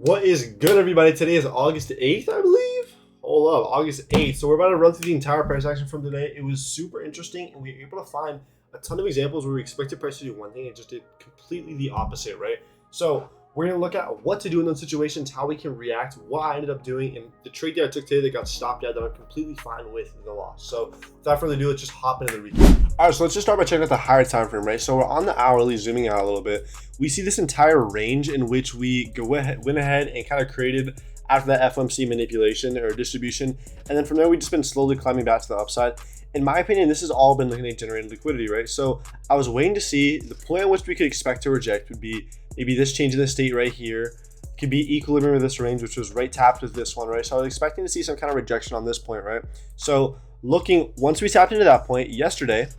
What is good, everybody? Today is August 8th, I believe. Hold up, August 8th. So we're about to run through the entire price action from today. It was super interesting, and we were able to find a ton of examples where we expected price to do one thing and it just did completely the opposite, right? So we're going to look at what to do in those situations, how we can react, what I ended up doing, and the trade that I took today that got stopped at that I'm completely fine with the loss. So without further ado, let's just hop into the recap. All right, so let's just start by checking out the higher time frame, right? So we're on the hourly, zooming out a little bit. We see this entire range in which we went ahead and kind of created after that FOMC manipulation or distribution. And then from there, we've just been slowly climbing back to the upside. In my opinion, this has all been looking at generating liquidity, right? So I was waiting to see the point at which we could expect to reject would be maybe this change in the state right here. Could be equilibrium with this range, which was right tapped with this one, right? So I was expecting to see some kind of rejection on this point, right? So looking, once we tapped into that point yesterday,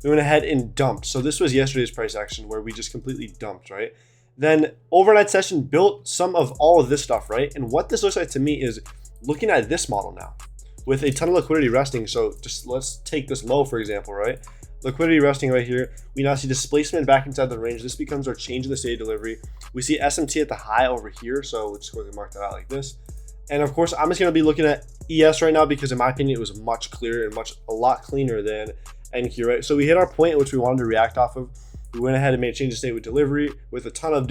we went ahead and dumped. So this was yesterday's price action where we just completely dumped, right? Then overnight session built some of all of this stuff, right? And what this looks like to me is looking at this model now with a ton of liquidity resting. So just let's take this low, for example, right? Liquidity resting right here. We now see displacement back inside the range. This becomes our change in the state of delivery. We see SMT at the high over here. So we'll just go ahead and mark that out like this. And of course, I'm just going to be looking at ES right now because in my opinion, it was much clearer and a lot cleaner than NQ, right? So we hit our point at which we wanted to react off of. We went ahead and made a change of state with delivery with a ton of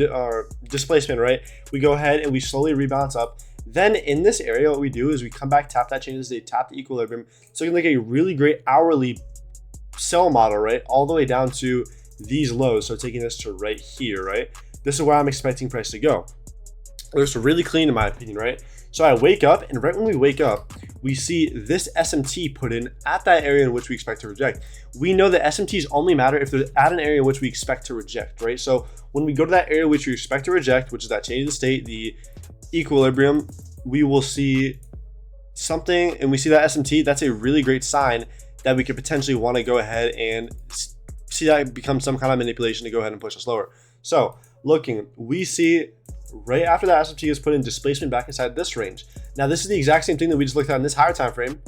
displacement, right? We go ahead and we slowly rebalance up. Then in this area, what we do is we come back, tap that change of state, tap the equilibrium. So you can look at a really great hourly sell model, right? All the way down to these lows. So taking this to right here, right? This is where I'm expecting price to go. It looks really clean in my opinion, right? So I wake up, and right when we wake up, we see this SMT put in at that area in which we expect to reject. We know that SMTs only matter if they're at an area in which we expect to reject, right? So when we go to that area which we expect to reject, which is that change of state, the equilibrium, we will see something, and we see that SMT, that's a really great sign that we could potentially want to go ahead and see that become some kind of manipulation to go ahead and push us lower. So looking, we see right after that SMT is put in displacement back inside this range. Now this is the exact same thing that we just looked at in this higher time frame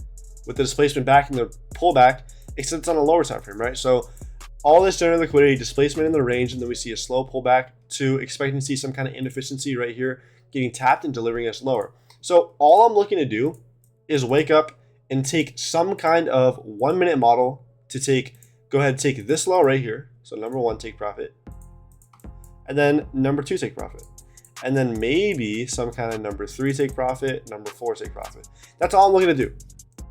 with the displacement back and the pullback, except it's on a lower time frame, right? So all this general liquidity, displacement in the range, and then we see a slow pullback to expecting to see some kind of inefficiency right here, getting tapped and delivering us lower. So all I'm looking to do is wake up and take some kind of 1 minute model to go ahead and take this low right here. So number one, take profit. And then number two, take profit. And then maybe some kind of number three, take profit, number four, take profit. That's all I'm looking to do.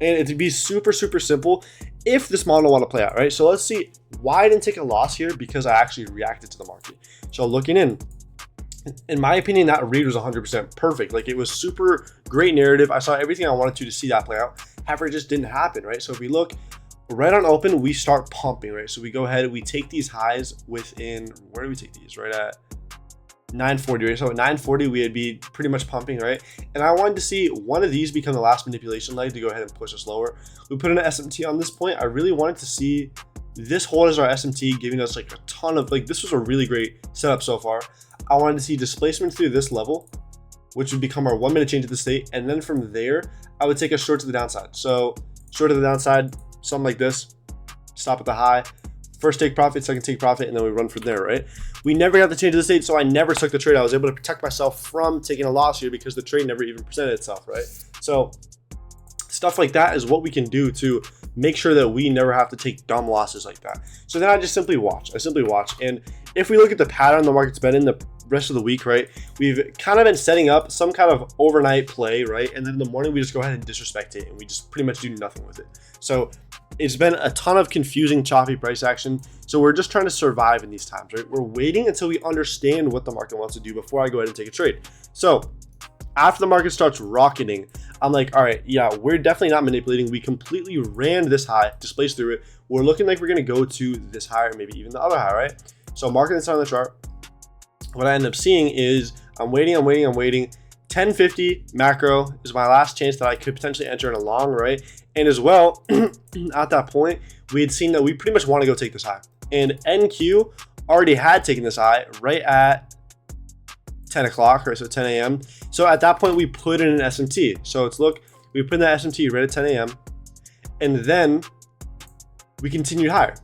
And it'd be super, super simple if this model want to play out, right? So let's see why I didn't take a loss here, because I actually reacted to the market. So looking in my opinion, that read was 100% perfect. Like it was super great narrative. I saw everything I wanted to see that play out. However, it just didn't happen, right? So if we look right on open, we start pumping, right? So we go ahead and we take these highs within, where do we take these? Right at 940, right? So at 940, we'd be pretty much pumping, right? And I wanted to see one of these become the last manipulation leg to go ahead and push us lower. We put in an SMT on this point. I really wanted to see this hold as our SMT, giving us like a ton of, like, this was a really great setup so far. I wanted to see displacement through this level, which would become our 1 minute change of the state. And then from there, I would take a short to the downside. So short to the downside, something like this, stop at the high, first take profit, second take profit, and then we run from there, right? We never got the change of the state, so I never took the trade. I was able to protect myself from taking a loss here because the trade never even presented itself, right? So stuff like that is what we can do to make sure that we never have to take dumb losses like that. So then I just simply watch. And if we look at the pattern the market's been in the rest of the week, right, we've kind of been setting up some kind of overnight play, right? And then in the morning, we just go ahead and disrespect it, and we just pretty much do nothing with it. So it's been a ton of confusing, choppy price action. So we're just trying to survive in these times, right? We're waiting until we understand what the market wants to do before I go ahead and take a trade. So after the market starts rocketing, I'm like, all right, yeah, we're definitely not manipulating. We completely ran this high, displaced through it. We're looking like we're going to go to this high or maybe even the other high, right? So marking this on the chart, what I end up seeing is I'm waiting. 1050 macro is my last chance that I could potentially enter in a long, right? And as well, at that point, we had seen that we pretty much want to go take this high. And NQ already had taken this high right at 10 o'clock, right? So 10 a.m. So at that point, we put in an SMT. So it's look, we put in that SMT right at 10 a.m. And then we continued higher.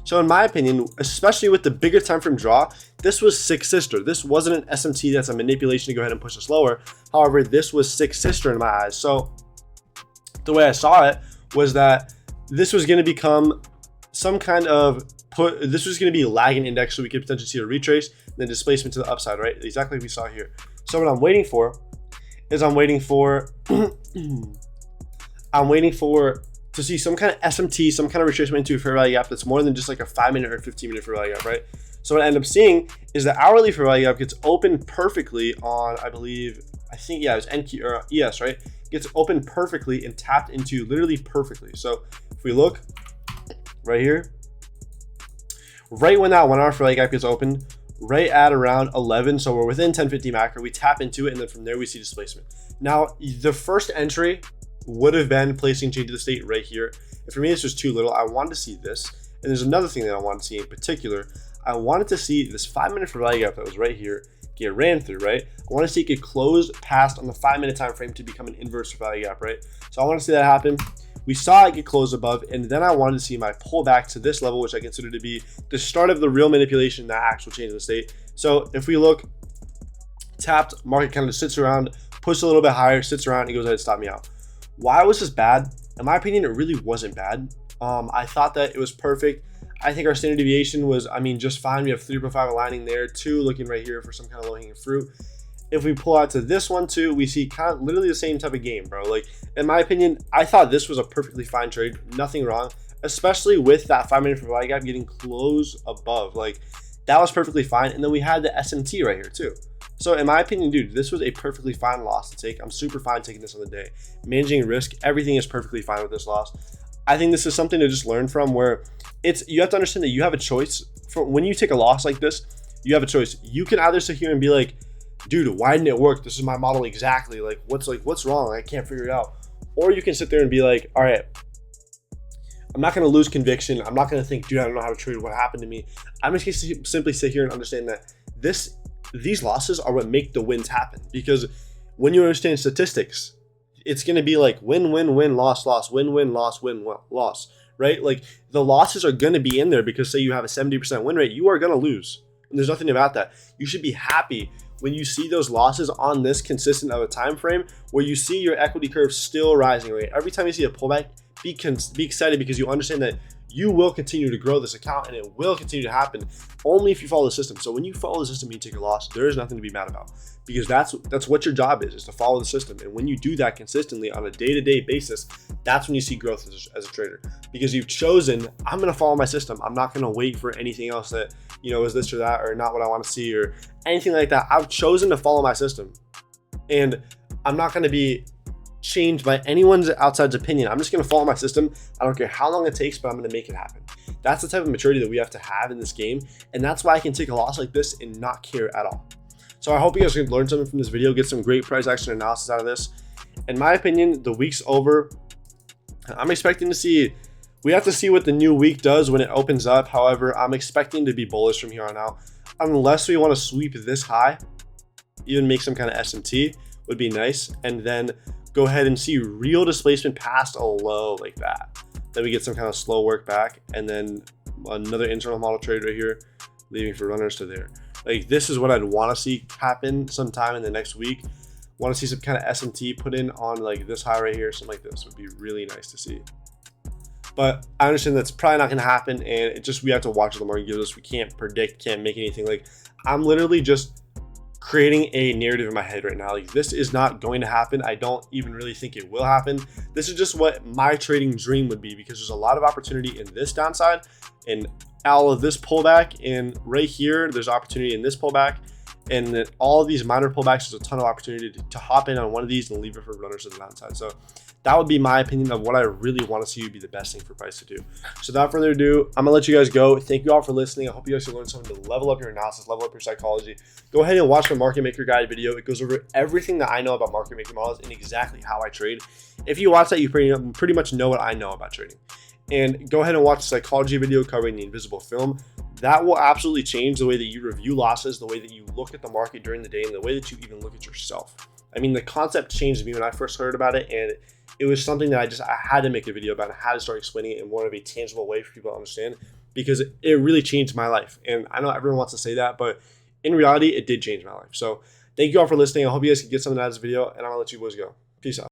So in my opinion, especially with the bigger time frame draw, This was Six Sister. This wasn't an SMT that's a manipulation to go ahead and push us lower. However, this was Six Sister in my eyes. So the way I saw it was that this was going to become some kind of this was going to be a lagging index, so we could potentially see a retrace and then displacement to the upside, right? Exactly like we saw here. So what I'm waiting for is I'm waiting for to see some kind of SMT, some kind of retracement into a fair value gap that's more than just like a 5-minute or 15-minute fair value gap, right? So what I end up seeing is the hourly fair value gap gets opened perfectly on, I think, yeah, it was NQ or ES, right? Gets opened perfectly and tapped into literally perfectly. So if we look right here, right when that 1 hour fair value gap gets opened, right at around 11, so we're within 1050 macro, we tap into it, and then from there we see displacement. Now, the first entry would have been placing change to the state right here. And for me, this was too little. I wanted to see this. And there's another thing that I wanted to see in particular. I wanted to see this 5-minute fair value gap that was right here get ran through, right? I want to see it get closed past on the 5-minute time frame to become an inverse fair value gap, right? So I want to see that happen. We saw it get closed above, and then I wanted to see my pullback to this level, which I consider to be the start of the real manipulation, that actual change in the state. So if we look, tapped, market kind of sits around, pushes a little bit higher, sits around, and goes ahead and stop me out. Why was this bad? In my opinion, it really wasn't bad. I thought that it was perfect. I think our standard deviation was, just fine. We have 3.5 aligning there, 2 looking right here for some kind of low-hanging fruit. If we pull out to this one too, we see kind of literally the same type of game, bro. Like, in my opinion, I thought this was a perfectly fine trade, nothing wrong, especially with that 5-minute fair value gap getting closed above. Like, that was perfectly fine. And then we had the SMT right here too. So in my opinion, dude, this was a perfectly fine loss to take. I'm super fine taking this on the day. Managing risk, everything is perfectly fine with this loss. I think this is something to just learn from, where you have to understand that you have a choice. For when you take a loss like this, you have a choice. You can either sit here and be like, dude, why didn't it work? This is my model exactly. What's wrong? I can't figure it out. Or you can sit there and be like, all right, I'm not going to lose conviction. I'm not going to think, dude, I don't know how to trade. What happened to me? I'm just going to simply sit here and understand that these losses are what make the wins happen. Because when you understand statistics, it's going to be like win, win, win, loss, loss, win, win, loss, win, loss, right? Like, the losses are going to be in there because say you have a 70% win rate, you are going to lose. And there's nothing about that. You should be happy when you see those losses on this consistent of a time frame, where you see your equity curve still rising, right? Every time you see a pullback, be excited, because you understand that you will continue to grow this account and it will continue to happen only if you follow the system. So when you follow the system and you take a loss, there is nothing to be mad about, because that's what your job is to follow the system. And when you do that consistently on a day-to-day basis, that's when you see growth as a trader, because you've chosen, I'm going to follow my system. I'm not going to wait for anything else that, is this or that, or not what I want to see, or anything like that. I've chosen to follow my system, and I'm not going to be changed by anyone's outside's opinion. I'm just going to follow my system. I don't care how long it takes, but I'm going to make it happen. That's the type of maturity that we have to have in this game, and that's why I can take a loss like this and not care at all. So I hope you guys can learn something from this video, get some great price action analysis out of this. In my opinion, the week's over. I'm expecting to see, we have to see what the new week does when it opens up. However, I'm expecting to be bullish from here on out, unless we want to sweep this high, even make some kind of SMT would be nice, and then go ahead and see real displacement past a low like that. Then we get some kind of slow work back, and then another internal model trade right here, leaving for runners to there. Like, this is what I'd want to see happen sometime in the next week. Want to see some kind of SMT put in on like this high right here, something like this would be really nice to see. But I understand that's probably not going to happen, and we have to watch what the market gives us. We can't predict, can't make anything. Like, I'm literally just creating a narrative in my head right now. Like, this is not going to happen. I don't even really think it will happen. This is just what my trading dream would be, because there's a lot of opportunity in this downside and all of this pullback, and right here there's opportunity in this pullback, and then all of these minor pullbacks, there's a ton of opportunity to hop in on one of these and leave it for runners to the downside. So that would be my opinion of what I really want to see would be the best thing for price to do. So without further ado, I'm gonna let you guys go. Thank you all for listening. I hope you guys can learn something to level up your analysis, level up your psychology. Go ahead and watch my market maker guide video. It goes over everything that I know about market maker models and exactly how I trade. If you watch that, you pretty much know what I know about trading. And go ahead and watch the psychology video covering the invisible film. That will absolutely change the way that you review losses, the way that you look at the market during the day, and the way that you even look at yourself. I mean, the concept changed me when I first heard about it, and it was something that I had to make a video about. I had to start explaining it in more of a tangible way for people to understand, because it really changed my life. And I know everyone wants to say that, but in reality, it did change my life. So thank you all for listening. I hope you guys can get something out of this video, and I'm going to let you boys go. Peace out.